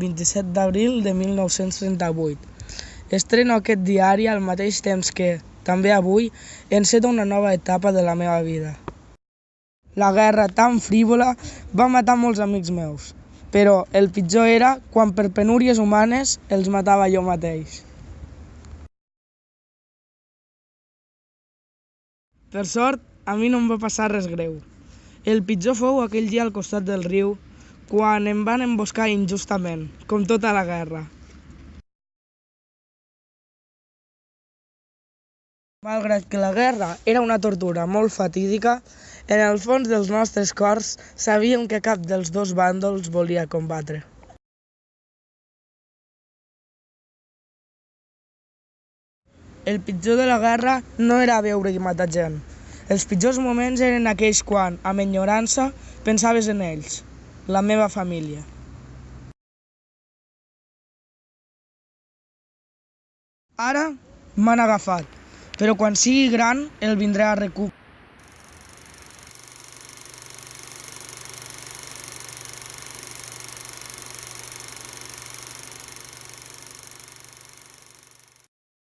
27 d'abril de 1938. Estreno aquest diari al mateix temps que, també avui, enceta una nova etapa de la meva vida. La guerra tan frívola va matar molts amics meus, però el pitjor era quan per penúries humanes els matava jo mateix. Per sort, a mi no em va passar res greu. El pitjor fou aquell dia al costat del riu, quan em van emboscar injustament, com tota la guerra. Malgrat que la guerra era una tortura molt fatídica, en el fons dels nostres cors sabíem que cap dels dos bàndols volia combatre. El pitjor de la guerra no era veure i matar gent. Els pitjors moments eren aquells quan, amb enyorança, pensaves en ells, la meva família. Ara m'han agafat, però quan sigui gran el vindré a recuperar.